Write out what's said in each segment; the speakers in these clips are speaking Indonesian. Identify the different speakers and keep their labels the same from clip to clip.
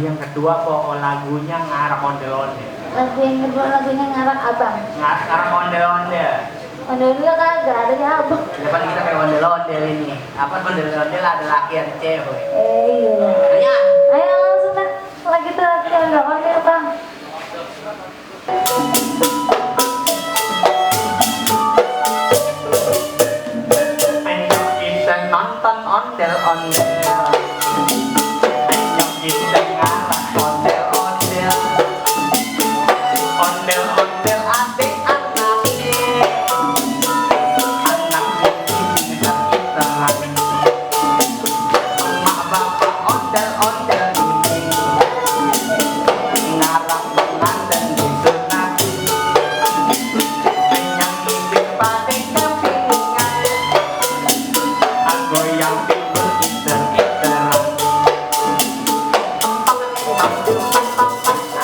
Speaker 1: yang kedua kok lagunya ngarang ondel-ondel.
Speaker 2: Lagu yang kedua lagunya ngarang abang.
Speaker 1: Ngarang ondel-ondel.
Speaker 2: Ondel-ondel kagak ada ya abang.
Speaker 1: Depan kita kayak ondel-ondel ini. Apa ondel-ondel ada laki ada cewek.
Speaker 2: Iya.
Speaker 1: Tanya.
Speaker 2: Ayo langsung dah. Lagi tuh lagi ondel-ondel bang.
Speaker 1: Ayo kita nonton ondel-ondel. Ayo kita ngarang ondel-ondel. Ondel-ondel adik anak ini. Anak ini dan kita lagi. Emak bapak ondel-ondel ini. Ngarang pengantin disunat. Penyang bibir pada kebingungan. Aku yang timbul iter-iteran.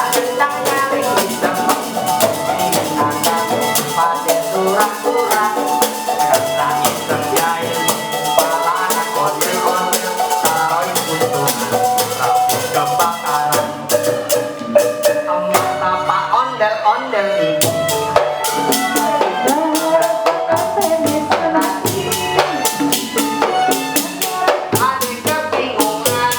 Speaker 1: Gendang nyaring bisa mengenangkan pada surah-surah. Kata iseng jahil, pala anak ondel-ondel, taruh untungan, rambut kebakaran. Emak bapak ondel-ondel ini. Ada kebingungan,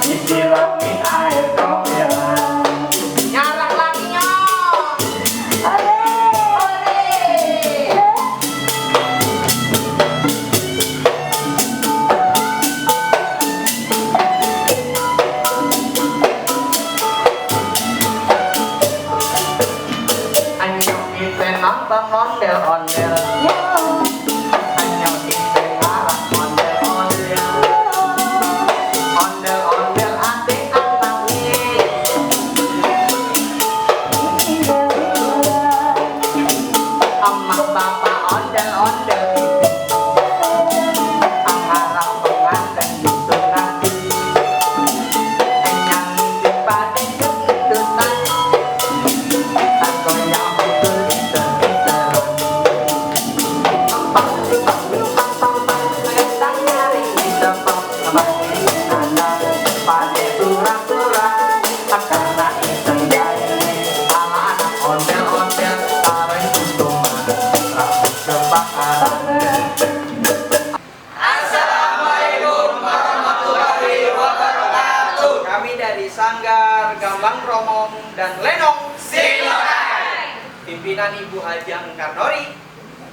Speaker 1: disiramin air komberan. Nyarang lagi nyong. Ayo kita nonton ondel-ondel. Ayo kita ngarang ondel-ondel. Ondel-ondel adik anak ini. Emak bapak ondel-ondel ini. Ngarang pengantin disunat. Enyang ngintip pada kehidupan. Aku yang betul iter-iteran. Gendang nyaring bisa mengenangkan pada surah-surah. Karena iseng jahil, ala anak ondel-ondel, taruh untungan, rambut kebakaran.
Speaker 3: Assalamualaikum warahmatullahi wabarakatuh. Kami dari Sanggar Gambang Kromong dan Lenong Silorai. Pimpinan Ibu Hajang Karnori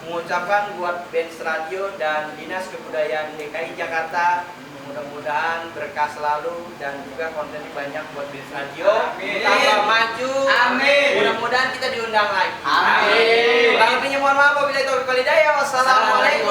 Speaker 3: mengucapkan buat Benz Radio dan Dinas Kebudayaan DKI Jakarta, mudah-mudahan berkah selalu dan juga kontennya banyak buat Benz Radio. Tambah maju.
Speaker 4: Amin.
Speaker 3: Mudah-mudahan kita diundang lagi.
Speaker 4: Amin.
Speaker 3: Kurang lebihnya mohon maaf, wabillahi taufiq wal hidayah. Wassalamualaikum